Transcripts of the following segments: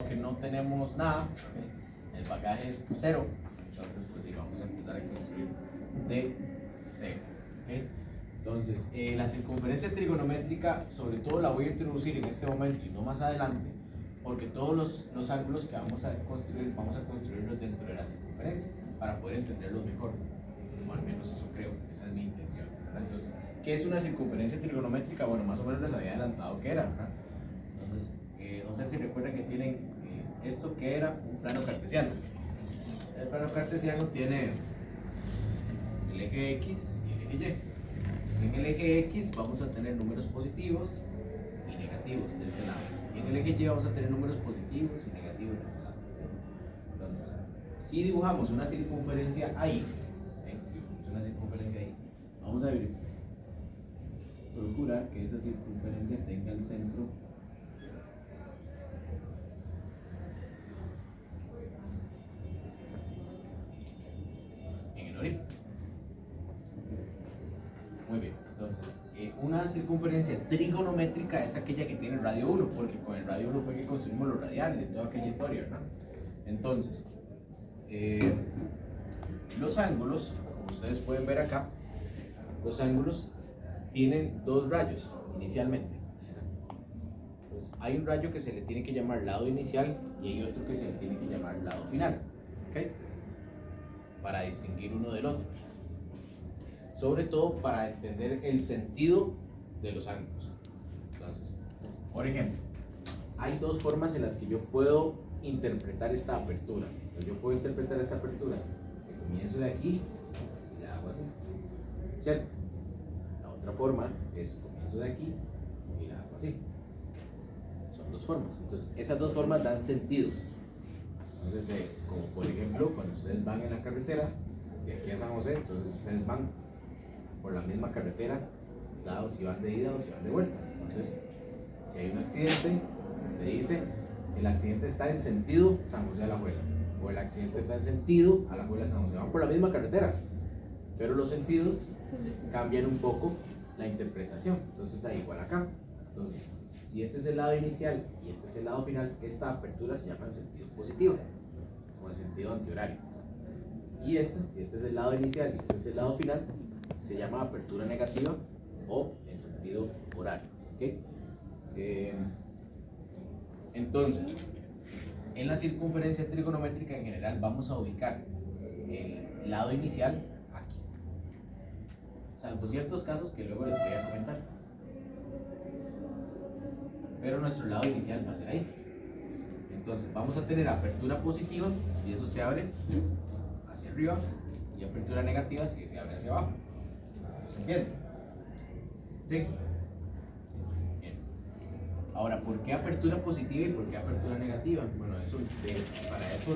que no tenemos nada, el bagaje es 0, entonces pues vamos a empezar a construir de 0. ¿Okay? Entonces, la circunferencia trigonométrica, sobre todo la voy a introducir en este momento y no más adelante, porque todos los ángulos que vamos a construirlos dentro de la circunferencia para poder entenderlos mejor, o al menos eso creo, esa es mi intención, ¿verdad? Entonces, ¿qué es una circunferencia trigonométrica? Bueno, más o menos les había adelantado que era, ¿verdad? Entonces, no sé si recuerdan que tienen esto que era un plano cartesiano. El plano cartesiano tiene el eje X y el eje Y. Entonces, en el eje X vamos a tener números positivos y negativos de este lado. Y en el eje Y vamos a tener números positivos y negativos de este lado. Entonces, si dibujamos una circunferencia ahí, vamos a procurar que esa circunferencia tenga el centro en el origen. Muy bien, entonces, una circunferencia trigonométrica es aquella que tiene radio 1, porque con el radio 1 fue que construimos los radiales de toda aquella historia, ¿no? Entonces, los ángulos, como ustedes pueden ver acá, los ángulos tienen dos rayos inicialmente. Entonces, hay un rayo que se le tiene que llamar lado inicial y hay otro que se le tiene que llamar lado final, ¿okay? Para distinguir uno del otro, sobre todo para entender el sentido de los ángulos. Entonces, por ejemplo, hay dos formas en las que yo puedo interpretar esta apertura. Entonces, yo puedo interpretar esta apertura que comienzo de aquí y la hago así, ¿cierto? La otra forma es comienzo de aquí y la hago así. Son dos formas. Entonces, esas dos formas dan sentidos. Entonces, como por ejemplo, cuando ustedes van en la carretera de aquí a San José, entonces ustedes van por la misma carretera, dado si van de ida o si van de vuelta. Entonces, si hay un accidente, se dice el accidente está en sentido San José Alajuela, o el accidente está en sentido Alajuela San José. Van por la misma carretera, pero los sentidos cambian un poco la interpretación. Entonces, ahí igual acá. Entonces, si este es el lado inicial y este es el lado final, esta apertura se llama en sentido positivo o en sentido antihorario. Y esta, si este es el lado inicial y este es el lado final, se llama apertura negativa o en sentido horario. ¿Okay? Entonces, en la circunferencia trigonométrica en general vamos a ubicar el lado inicial aquí, salvo ciertos casos que luego les voy a comentar. Pero nuestro lado inicial va a ser ahí. Entonces vamos a tener apertura positiva si eso se abre hacia arriba y apertura negativa si se abre hacia abajo. ¿Se entiende? ¿Sí? Bien. Ahora, ¿por qué apertura positiva y por qué apertura negativa? Bueno, para eso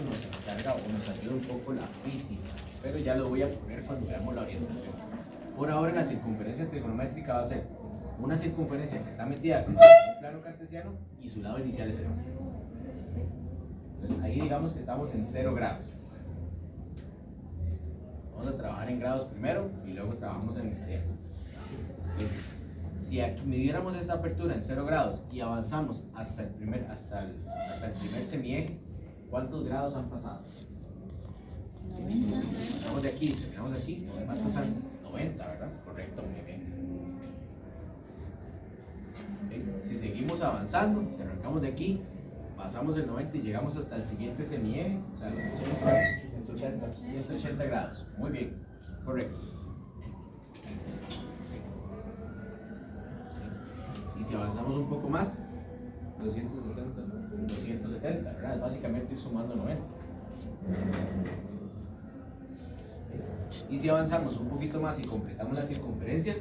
nos encarga o nos ayuda un poco la física, pero ya lo voy a poner cuando veamos la orientación. Por ahora, la circunferencia trigonométrica va a ser una circunferencia que está metida en un plano cartesiano y su lado inicial es este. Entonces, ahí digamos que estamos en 0 grados. Vamos a trabajar en grados primero y luego trabajamos en radianes. Si aquí midiéramos esta apertura en 0 grados y avanzamos hasta el primer semieje, ¿cuántos grados han pasado? Terminamos de aquí, ¿cuántos años? 90, ¿verdad? Correcto, muy bien. Si seguimos avanzando, si arrancamos de aquí, pasamos el 90 y llegamos hasta el siguiente semieje, o sea, los 180 grados. Muy bien, correcto. Y si avanzamos un poco más, 270, ¿verdad? Básicamente ir sumando 90. Y si avanzamos un poquito más y completamos la circunferencia,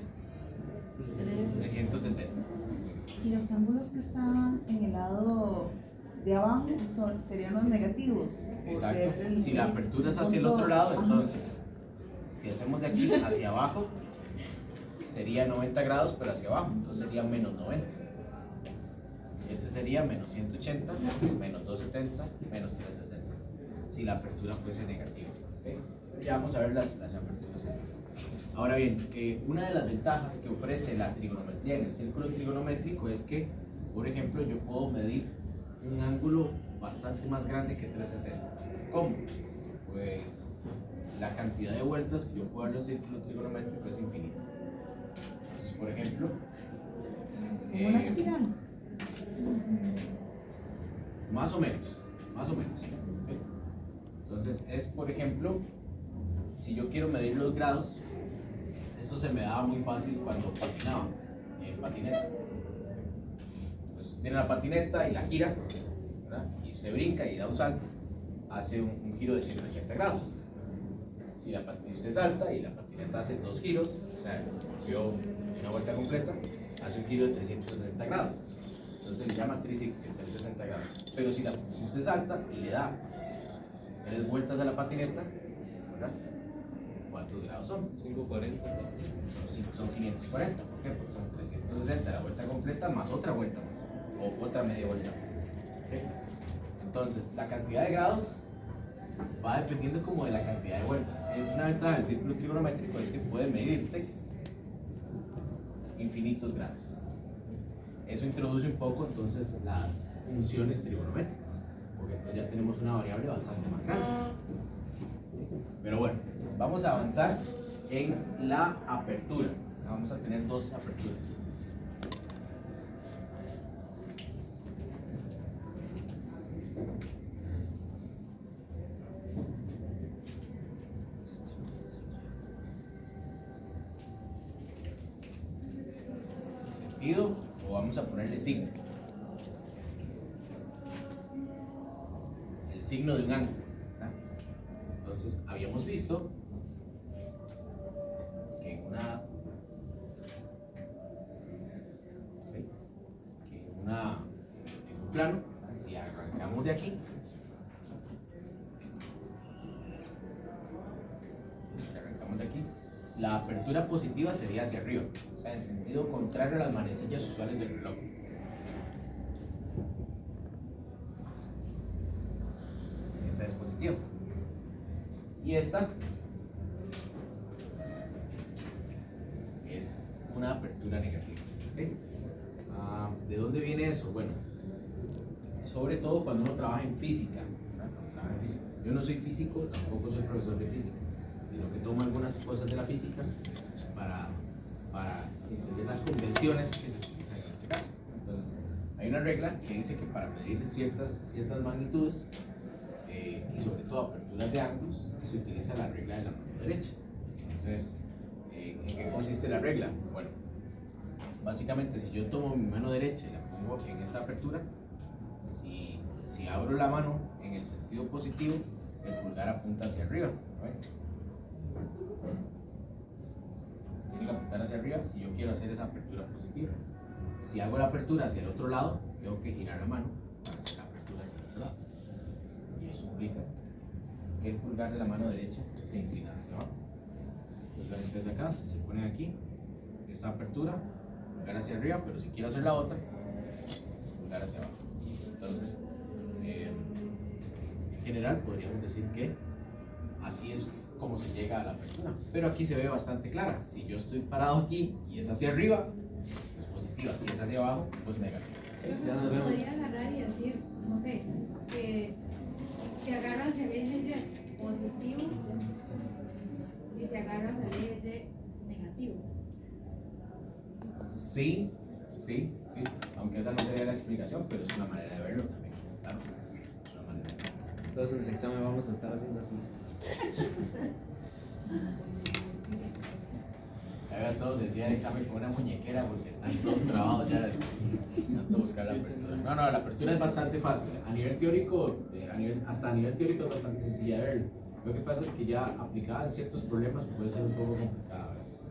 360. Y los ángulos que están en el lado de abajo serían los negativos. Exacto. Si la apertura es hacia el otro lado, entonces, si hacemos de aquí hacia abajo, sería 90 grados, pero hacia abajo, entonces sería menos 90. Ese sería menos 180, menos 270, menos 360. Si la apertura fuese negativa. ¿Okay? Ya vamos a ver las aperturas. Ahora bien, una de las ventajas que ofrece la trigonometría en el círculo trigonométrico es que, por ejemplo, yo puedo medir un ángulo bastante más grande que 360. ¿Cómo? Pues la cantidad de vueltas que yo puedo darle a un círculo trigonométrico es infinita. Entonces, por ejemplo, Como una espiral. más o menos, más o menos. ¿Ok? Entonces es, por ejemplo, si yo quiero medir los grados, esto se me daba muy fácil cuando patinaba en patineta. Entonces tiene la patineta y la gira, ¿verdad? Y usted brinca y da un salto, hace un giro de 180 grados. Si usted salta y la patineta hace dos giros, o sea, dio una vuelta completa, hace un giro de 360 grados. Entonces se le llama 360, 360 grados. Pero si usted salta y le da 3 vueltas a la patineta, ¿verdad? ¿Cuántos grados son? 540. Son 540. ¿Por qué? Porque son 360 la vuelta completa más otra vuelta más. O otra media vuelta más. ¿Okay? Entonces, la cantidad de grados va dependiendo como de la cantidad de vueltas. Una ventaja del círculo trigonométrico es que puede medirte infinitos grados. Eso introduce un poco entonces las funciones trigonométricas, porque entonces ya tenemos una variable bastante más grande. Pero bueno, vamos a avanzar en la apertura. Vamos a tener dos aperturas. Sentido, o vamos a ponerle signo. El signo de un ángulo. ¿Verdad? Entonces, habíamos visto que en un plano, si arrancamos de aquí, la apertura positiva sería hacia arriba, o sea, en sentido contrario a las manecillas usuales del reloj. Esta es positiva. Y esta es una apertura negativa. ¿Okay? ¿De dónde viene eso? Bueno, sobre todo cuando uno trabaja en física. Yo no soy físico, tampoco soy profesor de física, sino que tomo algunas cosas de la física para entender las convenciones que se utilizan en este caso. Entonces, hay una regla que dice que para medir ciertas magnitudes y sobre todo aperturas de ángulos, se utiliza la regla de la mano derecha. Entonces, ¿en qué consiste la regla? Bueno, básicamente si yo tomo mi mano derecha y la pongo en esta apertura, si abro la mano en el sentido positivo, el pulgar apunta hacia arriba. Tiene que apuntar hacia arriba si yo quiero hacer esa apertura positiva. Si hago la apertura hacia el otro lado, tengo que girar la mano para hacer la apertura hacia el otro lado. Y eso implica que el pulgar de la mano derecha se inclina hacia abajo. Entonces ustedes acá, se ponen aquí, esta apertura, pulgar hacia arriba, pero si quiero hacer la otra, pulgar hacia abajo. Entonces, en general podríamos decir que así es como se llega a la apertura, pero aquí se ve bastante clara. Si yo estoy parado aquí y es hacia arriba, es positiva. Si es hacia abajo, pues negativa. Ya nos vemos. Podría agarrar y decir, no sé, que se agarra hacia el eje Y positivo y se agarra hacia el eje Y negativo. Sí, aunque esa no sería la explicación, pero es una manera de verlo también. Claro, es una manera de verlo. Entonces en el examen vamos a estar haciendo así. Hagan todos el día del examen con una muñequera porque están todos trabados ya de tanto buscar la apertura. No, la apertura es bastante fácil. A nivel teórico, hasta a nivel teórico es bastante sencilla de verlo. Lo que pasa es que ya aplicada en ciertos problemas puede ser un poco complicada a veces.